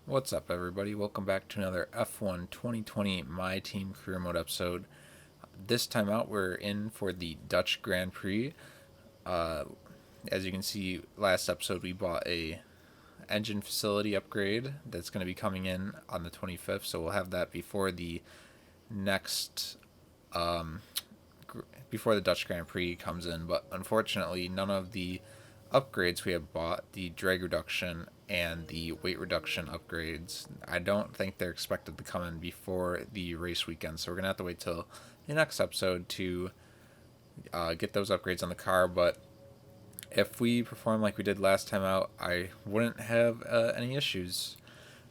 What's up, everybody? Welcome back to another F1 2020 My Team Career Mode episode. This time out, we're in for the Dutch Grand Prix. As you can see, last episode we bought a engine facility upgrade that's going to be coming in on the 25th, so we'll have that before the next before the Dutch Grand Prix comes in. But unfortunately, none of the upgrades we have bought, the drag reduction and the weight reduction upgrades, I don't think they're expected to come in before the race weekend. So we're going to have to wait till the next episode to get those upgrades on the car. But if we perform like we did last time out, I wouldn't have any issues.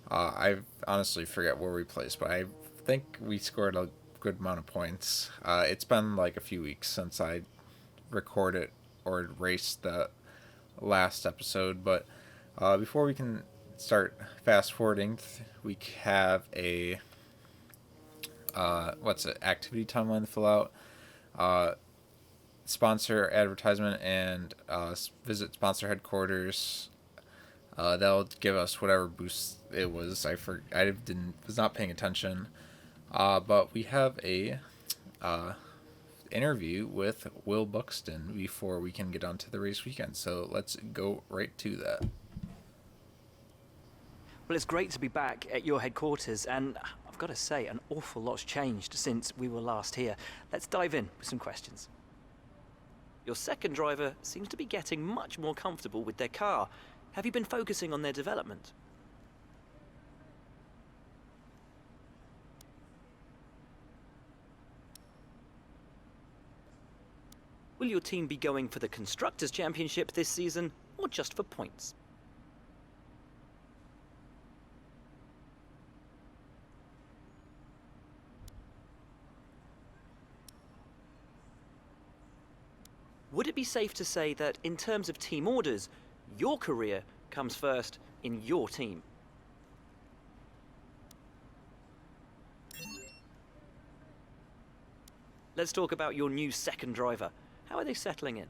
I honestly forget where we placed, but I think we scored a good amount of points. It's been like a few weeks since I recorded or raced the last episode, but before we can start fast forwarding, we have a activity timeline to fill out, sponsor advertisement, and visit sponsor headquarters. That'll give us whatever boost it was. Was not paying attention, but we have a interview with Will Buxton before we can get on to the race weekend. So let's go right to that. Well, it's great to be back at your headquarters, and I've got to say, an awful lot's changed since we were last here. Let's dive in with some questions. Your second driver seems to be getting much more comfortable with their car. Have you been focusing on their development? Will your team be going for the Constructors' Championship this season, or just for points? Would it be safe to say that, in terms of team orders, your career comes first in your team? Let's talk about your new second driver. How are they settling in?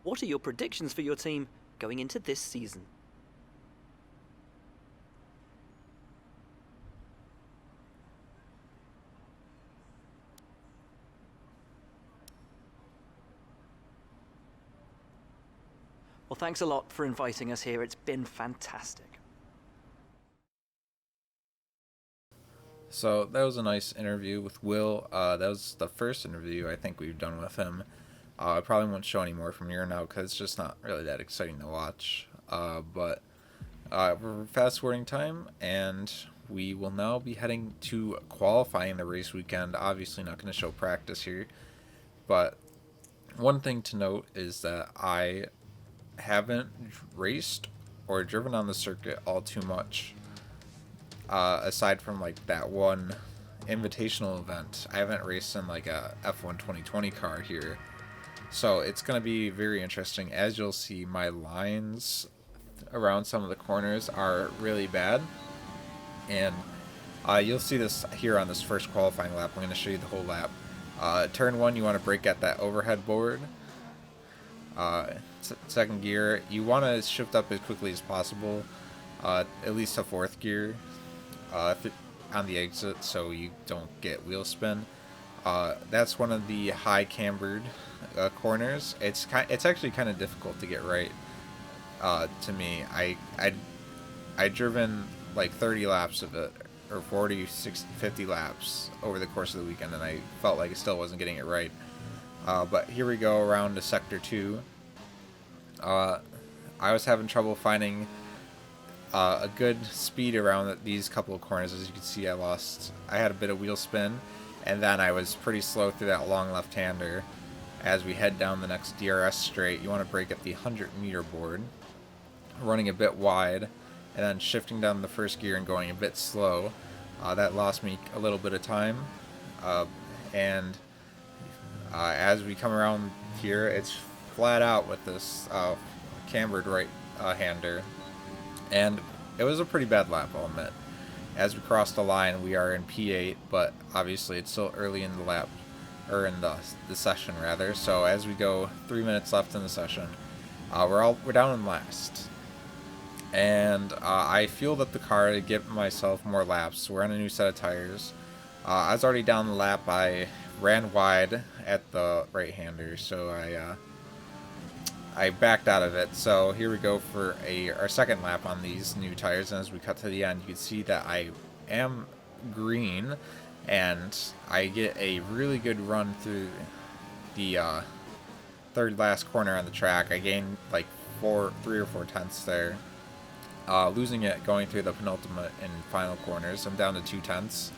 What are your predictions for your team going into this season? Well, thanks a lot for inviting us here. It's been fantastic. So that was a nice interview with Will. That was the first interview I think we've done with him. I probably won't show any more from here now because it's just not really that exciting to watch. But we're fast forwarding time, and we will now be heading to qualifying the race weekend. Obviously not going to show practice here, but one thing to note is that I haven't raced or driven on the circuit all too much. Aside from like that one invitational event, I haven't raced in like a F1 2020 car here. So it's going to be very interesting. As you'll see, my lines around some of the corners are really bad. And you'll see this here on this first qualifying lap. I'm going to show you the whole lap. Turn 1, you want to brake at that overhead board. Second gear, you want to shift up as quickly as possible, at least to fourth gear, on the exit, so you don't get wheel spin. That's one of the high cambered corners. It's actually kind of difficult to get right. To me, I driven like 30 laps of it, or 40, 60, 50 laps over the course of the weekend, and I felt like I still wasn't getting it right. But here we go around to sector 2. I was having trouble finding a good speed around these couple of corners. As you can see, I had a bit of wheel spin, and then I was pretty slow through that long left-hander. As we head down the next DRS straight, you want to brake at the 100-meter board, running a bit wide, and then shifting down the first gear and going a bit slow. That lost me a little bit of time, and as we come around here, it's flat out with this cambered right-hander. And it was a pretty bad lap, I'll admit. As we cross the line, we are in P8, but obviously it's still early in the lap. or in the session rather. So as we go 3 minutes left in the session, we're down in last, and I feel that the car to get myself more laps. We're on a new set of tires. I was already down the lap. I ran wide at the right-hander, so I backed out of it. So here we go for our second lap on these new tires, and as we cut to the end, you can see that I am green, and I get a really good run through the third last corner on the track. I gained like 3 or 4 tenths there, losing it going through the penultimate and final corners. I'm down to 2 tenths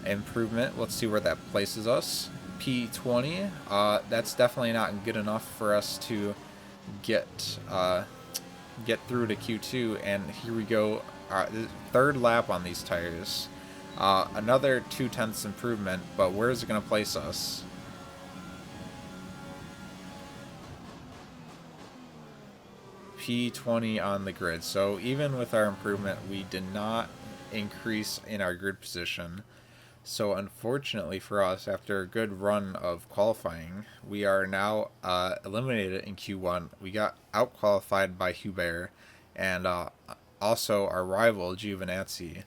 improvement. Let's see where that places us. P20. That's definitely not good enough for us to get through to Q2, and here we go. Third lap on these tires. Another 2 tenths improvement, but where is it going to place us? P20 on the grid. So even with our improvement, we did not increase in our grid position. So unfortunately for us, after a good run of qualifying, we are now eliminated in Q1. We got out-qualified by Hubert and also our rival, Giovinazzi.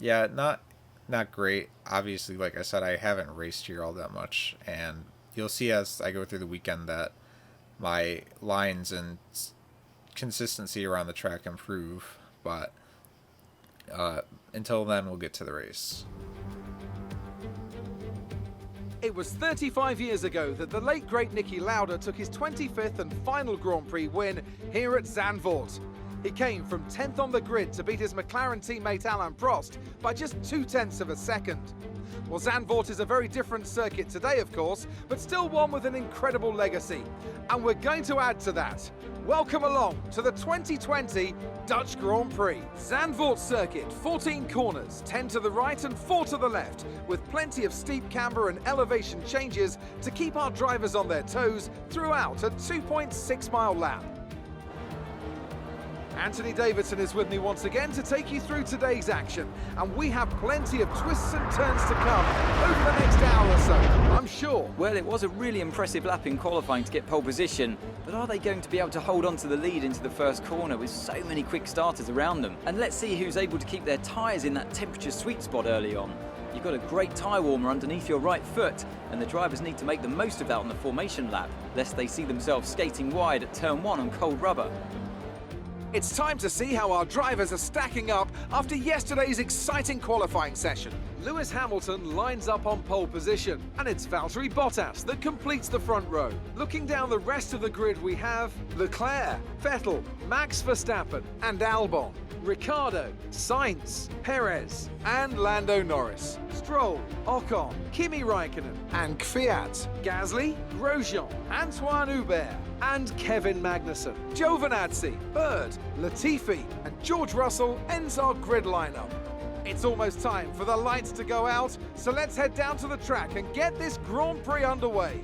Yeah, not great. Obviously, like I said, I haven't raced here all that much, and you'll see as I go through the weekend that my lines and consistency around the track improve, but until then, we'll get to the race. It was 35 years ago that the late great Niki Lauda took his 25th and final Grand Prix win here at Zandvoort. He came from 10th on the grid to beat his McLaren teammate Alain Prost by just 0.2 of a second. Well, Zandvoort is a very different circuit today, of course, but still one with an incredible legacy. And we're going to add to that. Welcome along to the 2020 Dutch Grand Prix. Zandvoort circuit, 14 corners, 10 to the right and 4 to the left, with plenty of steep camber and elevation changes to keep our drivers on their toes throughout a 2.6-mile lap. Anthony Davidson is with me once again to take you through today's action, and we have plenty of twists and turns to come over the next hour or so, I'm sure. Well, it was a really impressive lap in qualifying to get pole position, but are they going to be able to hold on to the lead into the first corner with so many quick starters around them? And let's see who's able to keep their tyres in that temperature sweet spot early on. You've got a great tyre warmer underneath your right foot, and the drivers need to make the most of that on the formation lap, lest they see themselves skating wide at turn 1 on cold rubber. It's time to see how our drivers are stacking up after yesterday's exciting qualifying session. Lewis Hamilton lines up on pole position, and it's Valtteri Bottas that completes the front row. Looking down the rest of the grid, we have Leclerc, Vettel, Max Verstappen, and Albon, Ricciardo, Sainz, Perez, and Lando Norris, Stroll, Ocon, Kimi Raikkonen, and Kvyat, Gasly, Grosjean, Antoine Hubert, and Kevin Magnussen. Giovinazzi, Bird, Latifi, and George Russell ends our grid lineup. It's almost time for the lights to go out, so let's head down to the track and get this Grand Prix underway.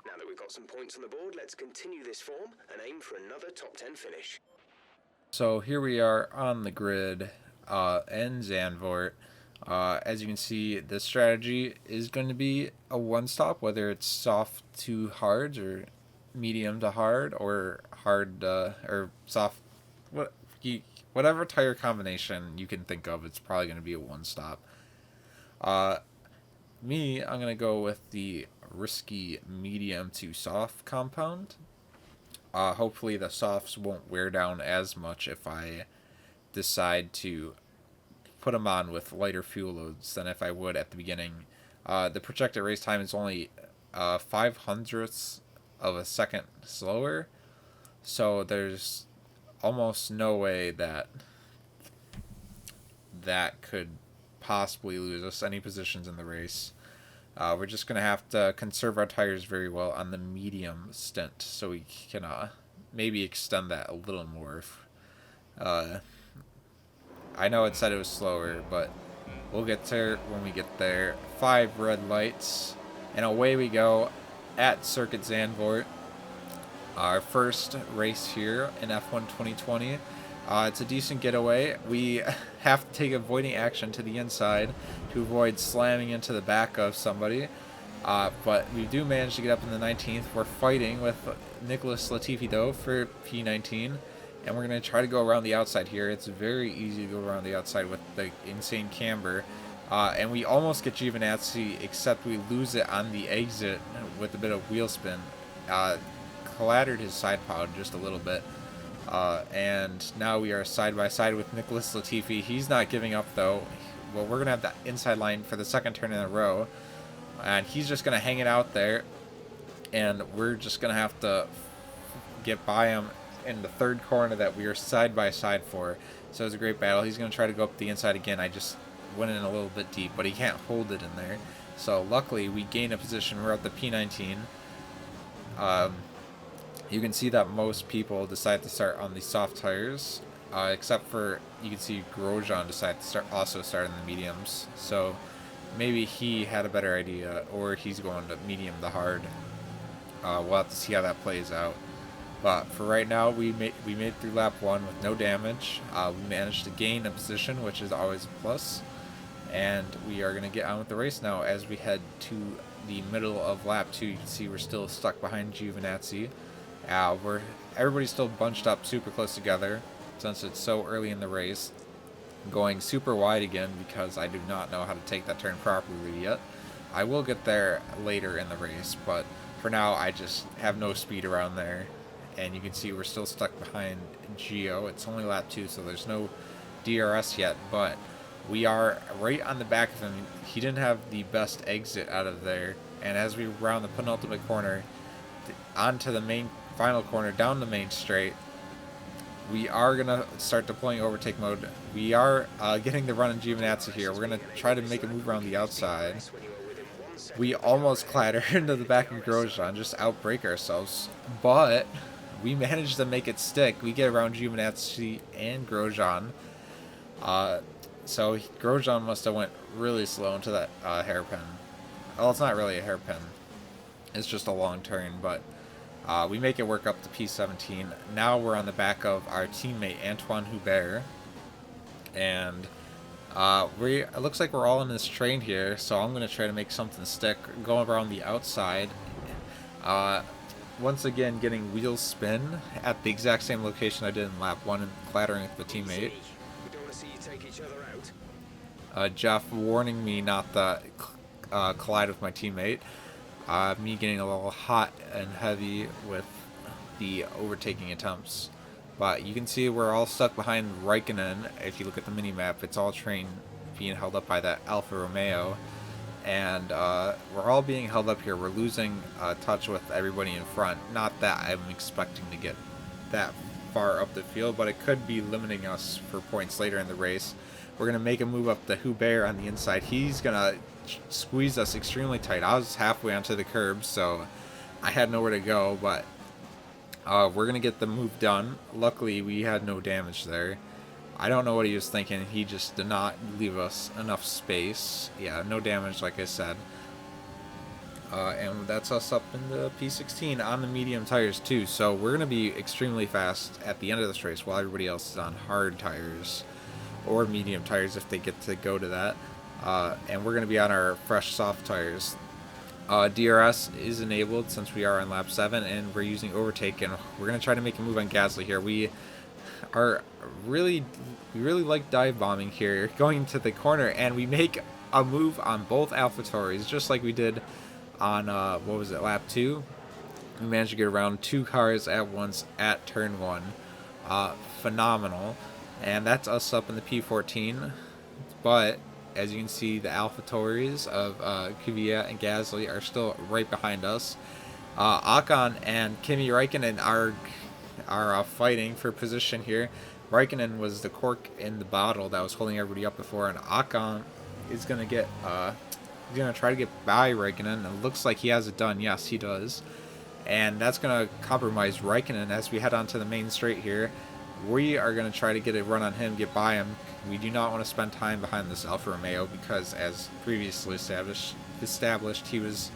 Now that we've got some points on the board, let's continue this form and aim for another top 10 finish. So here we are on the grid in Zandvoort. As you can see, the strategy is going to be a one-stop, whether it's soft to hard or medium to hard or hard or soft. Whatever tire combination you can think of, it's probably going to be a one-stop. I'm going to go with the risky medium to soft compound. Hopefully the softs won't wear down as much if I decide to put them on with lighter fuel loads than if I would at the beginning. The projected race time is only 0.05 of a second slower, so there's almost no way that could possibly lose us any positions in the race. We're just going to have to conserve our tires very well on the medium stint, so we can maybe extend that a little more. I know it said it was slower, but we'll get there when we get there. 5 red lights, and away we go at Circuit Zandvoort. Our first race here in F1 2020. It's a decent getaway. We have to take avoiding action to the inside to avoid slamming into the back of somebody. But we do manage to get up in the 19th. We're fighting with Nicholas Latifi, though, for P19. And we're going to try to go around the outside here. It's very easy to go around the outside with the insane camber. And we almost get Giovinazzi, except we lose it on the exit with a bit of wheel spin. Clattered his side pod just a little bit. And now we are side by side with Nicholas Latifi. He's not giving up, though. Well, we're going to have the inside line for the second turn in a row. And he's just going to hang it out there. And we're just going to have to get by him in the third corner that we are side by side for. So it was a great battle. He's going to try to go up the inside again. I just went in a little bit deep, but he can't hold it in there. So luckily, we gain a position. We're at the P19. You can see that most people decide to start on the soft tires, except for, you can see Grosjean decide to also start on the mediums. So maybe he had a better idea, or he's going to medium to hard. We'll have to see how that plays out. But for right now, we made through lap 1 with no damage. We managed to gain a position, which is always a plus. And we are going to get on with the race now as we head to the middle of lap 2. You can see we're still stuck behind Giovinazzi. Everybody's still bunched up super close together since it's so early in the race. Going super wide again because I do not know how to take that turn properly yet. I will get there later in the race, but for now I just have no speed around there. And you can see we're still stuck behind Gio. It's only lap 2, so there's no DRS yet, but we are right on the back of him. He didn't have the best exit out of there, and as we round the penultimate corner onto the main final corner down the main straight, we are going to start deploying overtake mode. We are getting the run on Giovinazzi here. We're going to try to make a move around the outside. We almost clatter into the back of Grosjean, just outbrake ourselves, but we managed to make it stick. We get around Giovinazzi and Grosjean. So Grosjean must have went really slow into that hairpin. Well, it's not really a hairpin. It's just a long turn, but we make it work up to P17. Now we're on the back of our teammate Antoine Hubert. And it looks like we're all in this train here, so I'm going to try to make something stick. Going around the outside. Once again, getting wheel spin at the exact same location I did in lap 1 and clattering with the teammate. Jeff warning me not to collide with my teammate. Me getting a little hot and heavy with the overtaking attempts. But you can see we're all stuck behind Raikkonen. If you look at the mini-map, it's all train being held up by that Alfa Romeo. And we're all being held up here. We're losing touch with everybody in front. Not that I'm expecting to get that far up the field, but it could be limiting us for points later in the race. We're going to make a move up to Hubert on the inside. He's going to squeeze us extremely tight. I was halfway onto the curb, so I had nowhere to go, but we're going to get the move done. Luckily, we had no damage there. I don't know what he was thinking. He just did not leave us enough space. Yeah, no damage, like I said. And that's us up in the P16 on the medium tires, too. So we're going to be extremely fast at the end of this race while everybody else is on hard tires or medium tires if they get to go to that. And we're going to be on our fresh soft tires. DRS is enabled since we are on lap 7, and we're using overtake, and we're going to try to make a move on Gasly here. We really like dive bombing here, going to the corner, and we make a move on both AlphaTauris, just like we did on what was it, lap 2. We managed to get around 2 cars at once at turn 1. Phenomenal. And that's us up in the P14. But as you can see, the AlphaTauris of Kvyat and Gasly are still right behind us. Ocon and Kimi Räikkönen are fighting for position here. Raikkonen was the cork in the bottle that was holding everybody up before, and Ocon is gonna try to get by Raikkonen. It looks like he has it done. Yes, he does, and that's gonna compromise Raikkonen as we head onto the main straight here. We are gonna try to get a run on him, get by him. We do not want to spend time behind this Alfa Romeo because, as previously established, he was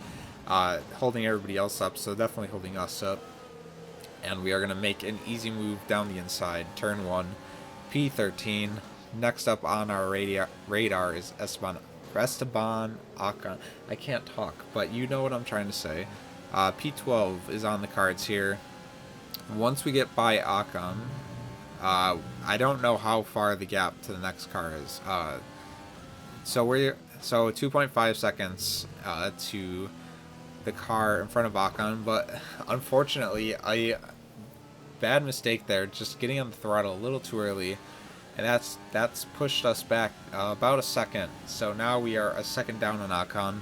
holding everybody else up, so definitely holding us up. And we are going to make an easy move down the inside, turn 1. P13. Next up on our radar is Esteban Ocon. I can't talk, but you know what I'm trying to say. P12 is on the cards here. Once we get by Ocon, I don't know how far the gap to the next car is. So 2.5 seconds to the car in front of Ocon, but unfortunately, a bad mistake there, just getting on the throttle a little too early, and that's pushed us back about a second. So now we are a second down on Ocon,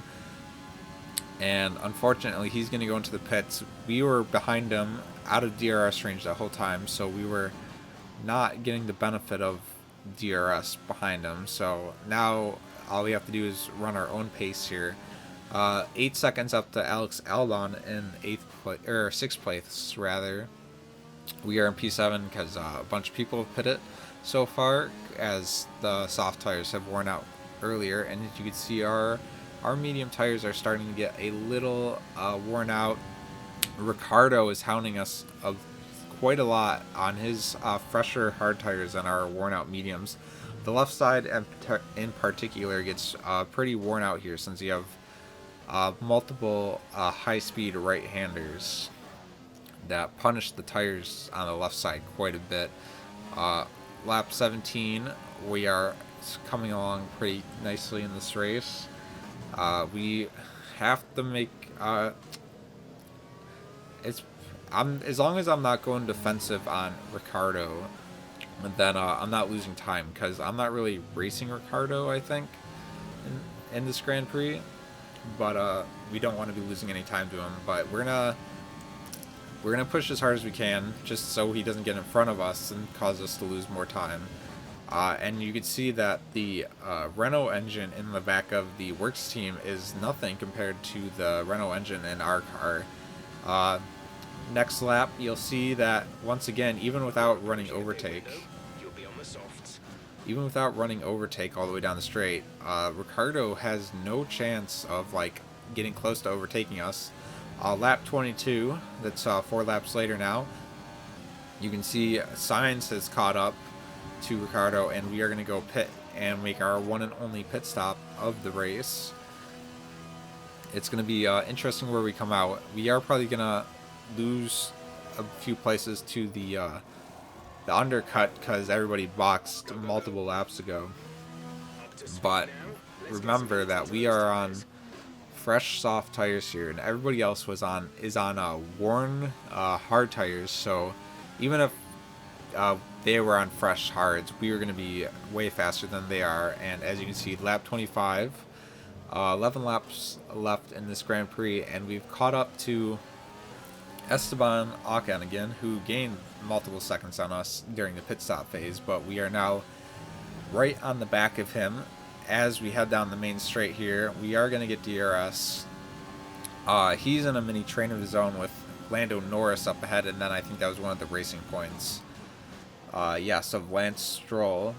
and unfortunately, he's going to go into the pits. We were behind him, out of DRS range the whole time, so we were not getting the benefit of DRS behind him. So now all we have to do is run our own pace here. 8 seconds up to Alex Albon in 6th place rather. We are in P7 because a bunch of people have pitted so far, as the soft tires have worn out earlier, and as you can see, our medium tires are starting to get a little worn out. Ricardo is hounding us quite a lot on his fresher hard tires than our worn out mediums. The left side in particular gets pretty worn out here, since you have multiple high-speed right-handers that punish the tires on the left side quite a bit. Lap 17, we are coming along pretty nicely in this race. We have to make as long as I'm not going defensive on Ricardo, then I'm not losing time, because I'm not really racing Ricardo, I think, in this Grand Prix. But we don't want to be losing any time to him. But we're gonna push as hard as we can, just so he doesn't get in front of us and cause us to lose more time. And you can see that the Renault engine in the back of the Works team is nothing compared to the Renault engine in our car. Next lap, you'll see that once again, even without running overtake all the way down the straight, Ricardo has no chance of getting close to overtaking us. Lap 22, that's 4 laps later now, you can see Sainz has caught up to Ricardo, and we are going to go pit and make our one and only pit stop of the race. It's going to be interesting where we come out. We are probably going to lose a few places to the undercut, because everybody boxed multiple laps ago. But remember that we are on fresh soft tires here, and everybody else is on worn hard tires. So even if they were on fresh hards, we were going to be way faster than they are. And as you can see, lap 25, 11 laps left in this Grand Prix, and we've caught up to Esteban Ocon again, who gained multiple seconds on us during the pit stop phase, but we are now right on the back of him as we head down the main straight here. We are going to get DRS. He's in a mini train of his own with Lando Norris up ahead, and then I think that was one of the racing points. So Lance Stroll.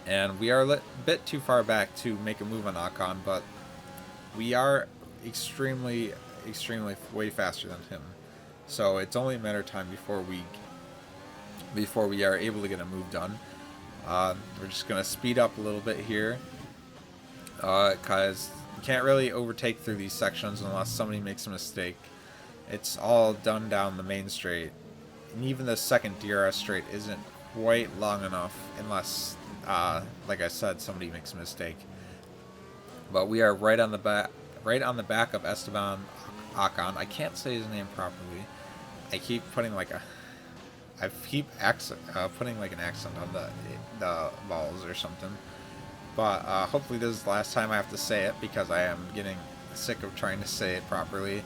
And we are a bit too far back to make a move on Ocon, but we are extremely way faster than him. So it's only a matter of time before we are able to get a move done. We're just going to speed up a little bit here, because you can't really overtake through these sections unless somebody makes a mistake. It's all done down the main straight, and even the second DRS straight isn't quite long enough unless, like I said, somebody makes a mistake. But we are right on the back of Esteban Ocon. I can't say his name properly. I keep putting putting an accent on the balls or something. But hopefully this is the last time I have to say it, because I am getting sick of trying to say it properly.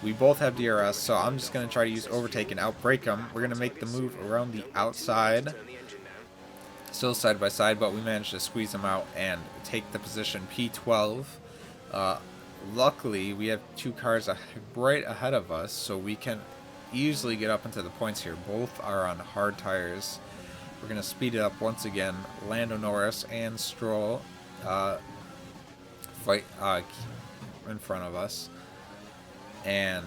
We both have DRS, so I'm just going to try to use overtake and outbrake him. We're going to make the move around the outside, still side by side, but we managed to squeeze him out and take the position P12. Luckily, we have 2 cars right ahead of us, so we can easily get up into the points here. Both are on hard tires. We're going to speed it up once again. Lando Norris and Stroll fight in front of us. And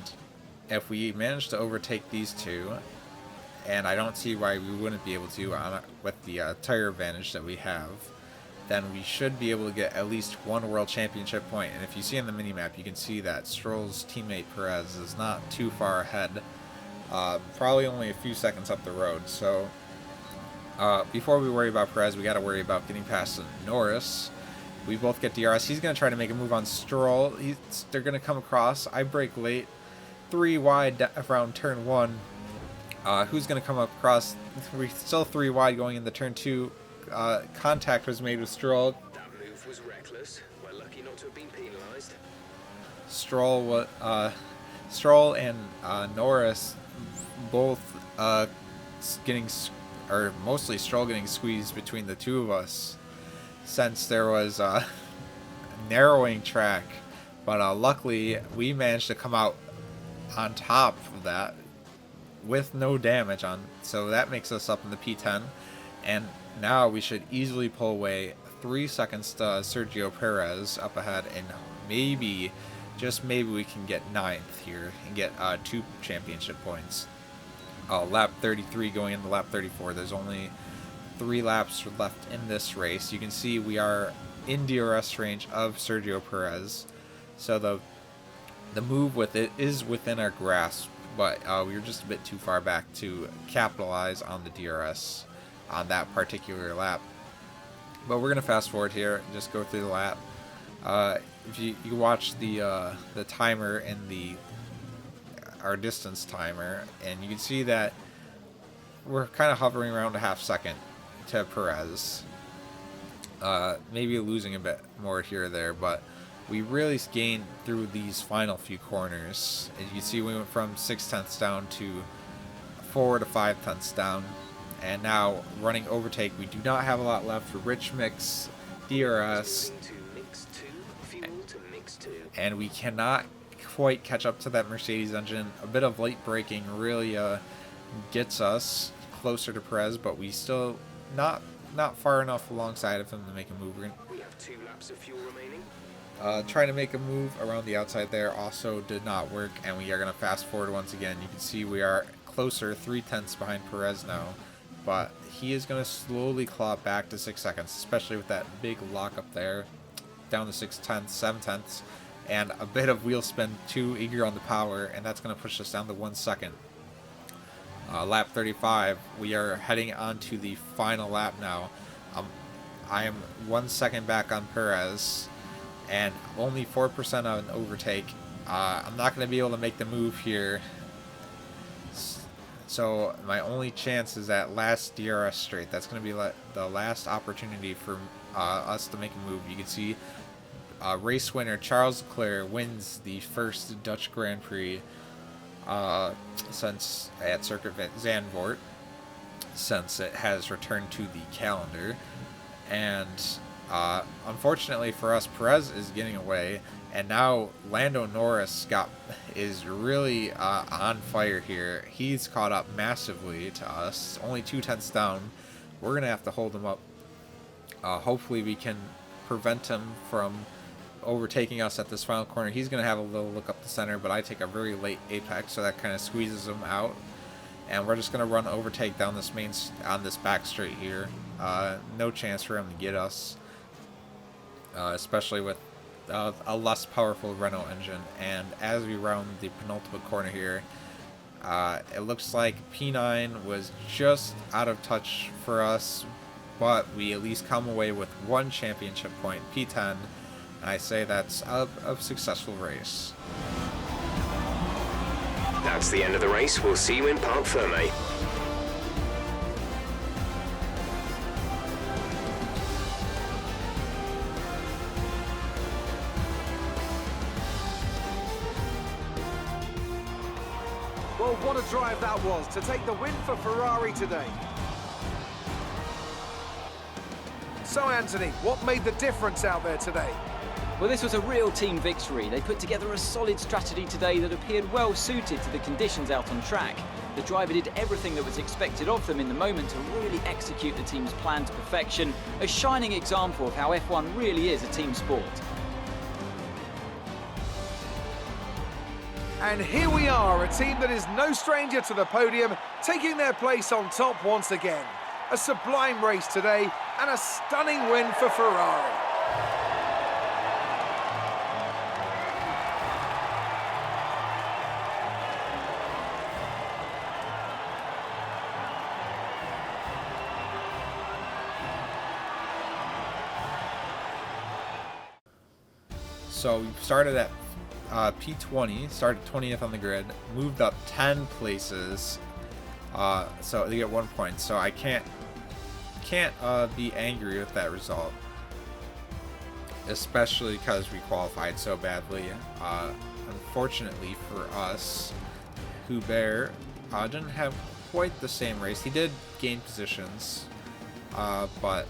if we manage to overtake these two and I don't see why we wouldn't be able to with the tire advantage that we have, then we should be able to get at least one World Championship point. And if you see on the minimap, you can see that Stroll's teammate Perez is not too far ahead, probably only a few seconds up the road. So before we worry about Perez, we got to worry about getting past Norris. We both get DRS. He's going to try to make a move on Stroll. They're going to come across. I brake late. 3 wide around turn 1. Who's going to come up across? We're still 3 wide going into turn 2. Contact was made with Stroll. That move was reckless. We're lucky not to have been penalised. Stroll and Norris both mostly Stroll getting squeezed between the two of us, since there was a narrowing track, but luckily we managed to come out on top of that with no damage on, so that makes us up in the P10, and now we should easily pull away 3 seconds to Sergio Perez up ahead, and maybe, just maybe, we can get 9th here and get 2 championship points. Lap 33 going into lap 34. There's only 3 laps left in this race. You can see we are in DRS range of Sergio Perez, so the move with it is within our grasp, but we were just a bit too far back to capitalize on the DRS on that particular lap. But we're gonna fast forward here and just go through the lap. If you watch the timer and our distance timer, and you can see that we're kind of hovering around a half second to Perez. Maybe losing a bit more here or there, but we really gained through these final few corners. As you can see, we went from 6/10 down to 4 to 5/10 down, and now running overtake. We do not have a lot left for rich mix, DRS, and we cannot quite catch up to that Mercedes engine. A bit of late braking really gets us closer to Perez, but we still not far enough alongside of him to make a move. We have 2 laps of fuel remaining. Trying to make a move around the outside there also did not work, and we are going to fast forward once again. You can see we are closer, 3/10 behind Perez now, but he is going to slowly claw back to 6 seconds, especially with that big lock up there, down to 6/10, 7/10, and a bit of wheel spin, too eager on the power, and that's going to push us down to 1 second. Lap 35, we are heading on to the final lap now. I am 1 second back on Perez, and only 4% on an overtake. I'm not going to be able to make the move here, so my only chance is that last DRS straight. That's going to be the last opportunity for us to make a move. You can see race winner Charles Leclerc wins the first Dutch Grand Prix since at Circuit Zandvoort, since it has returned to the calendar. And unfortunately for us, Perez is getting away, and now Lando Norris is really on fire here. He's caught up massively to us, only 2/10 down. We're gonna have to hold him up. Hopefully we can prevent him from overtaking us at this final corner. He's going to have a little look up the center, but I take a very late apex, so that kind of squeezes him out, and we're just going to run overtake down this on this back straight here. No chance for him to get us, especially with a less powerful Renault engine. And as we round the penultimate corner here, it looks like P9 was just out of touch for us, but we at least come away with 1 championship point, P10. I say that's a successful race. That's the end of the race. We'll see you in Parc Fermé. Well, what a drive that was to take the win for Ferrari today. So, Anthony, what made the difference out there today? Well, this was a real team victory. They put together a solid strategy today that appeared well suited to the conditions out on track. The driver did everything that was expected of them in the moment to really execute the team's plan to perfection, a shining example of how F1 really is a team sport. And here we are, a team that is no stranger to the podium, taking their place on top once again. A sublime race today, and a stunning win for Ferrari. So we started at P20, started 20th on the grid, moved up 10 places, so they get 1 point. So I can't be angry with that result, especially because we qualified so badly. Unfortunately for us, Hubert didn't have quite the same race. He did gain positions, but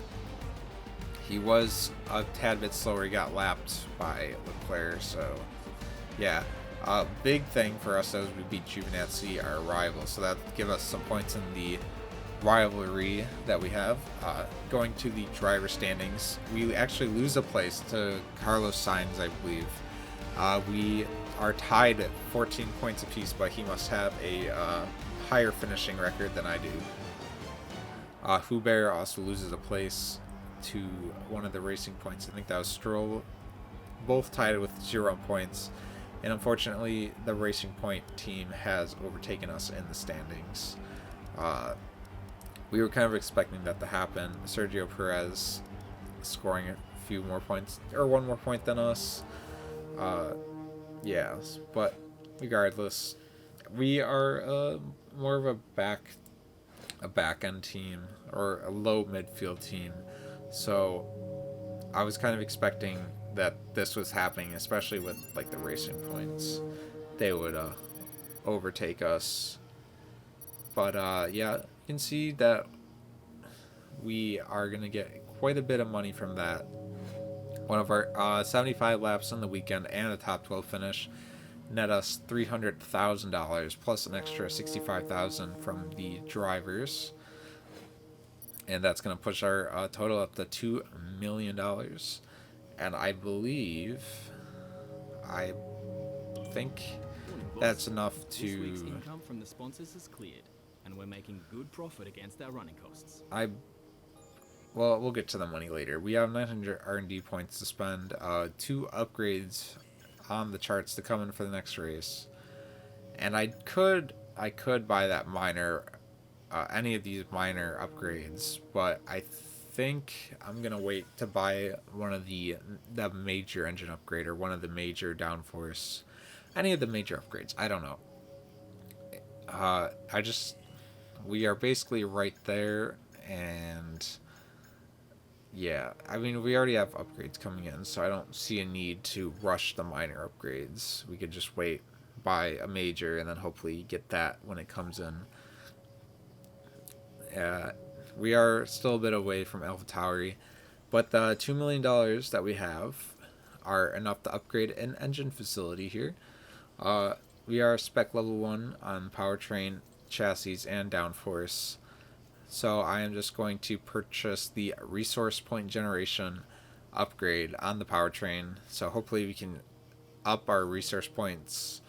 he was a tad bit slower. He got lapped by Leclerc, so yeah. Big thing for us though is we beat Giovinazzi, our rival, so that give us some points in the rivalry that we have. Going to the driver standings, we actually lose a place to Carlos Sainz, I believe. We are tied at 14 points apiece, but he must have a higher finishing record than I do. Hubert also loses a place to one of the racing points. I think that was Stroll. Both tied with 0 points, and unfortunately the Racing Point team has overtaken us in the standings. We were kind of expecting that to happen. Sergio Perez scoring a few more points, or 1 more point than us. Yeah, but regardless, we are more of a back end team, or a low midfield team. So I was kind of expecting that this was happening, especially with like the Racing Points. They would overtake us. But yeah, you can see that we are going to get quite a bit of money from that. One of our 75 laps on the weekend and a top 12 finish net us $300,000 plus an extra $65,000 from the drivers. And that's going to push our total up to $2 million. And I think that's enough to... This week's income from the sponsors is cleared, and we're making good profit against our running costs. Well, we'll get to the money later. We have 900 R&D points to spend, 2 upgrades on the charts to come in for the next race. And I could buy that minor... any of these minor upgrades, but I think I'm gonna wait to buy one of the major engine upgrade, or one of the major downforce, any of the major upgrades. I don't know. We are basically right there, and yeah, I mean, we already have upgrades coming in, so I don't see a need to rush the minor upgrades. We could just wait, buy a major, and then hopefully get that when it comes in. We are still a bit away from AlphaTauri, but the $2 million that we have are enough to upgrade an engine facility here. We are spec level 1 on powertrain, chassis, and downforce. So I am just going to purchase the resource point generation upgrade on the powertrain. So hopefully we can up our resource points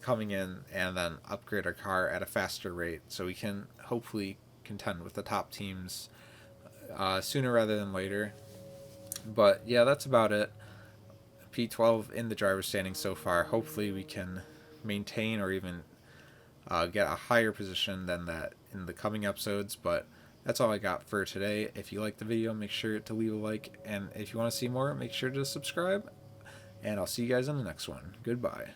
coming in and then upgrade our car at a faster rate, so we can hopefully contend with the top teams sooner rather than later. But yeah, that's about it. P12 in the driver's standing so far. Hopefully we can maintain or even get a higher position than that in the coming episodes. But that's all I got for today. If you liked the video, make sure to leave a like, and if you want to see more, make sure to subscribe, and I'll see you guys in the next one. Goodbye.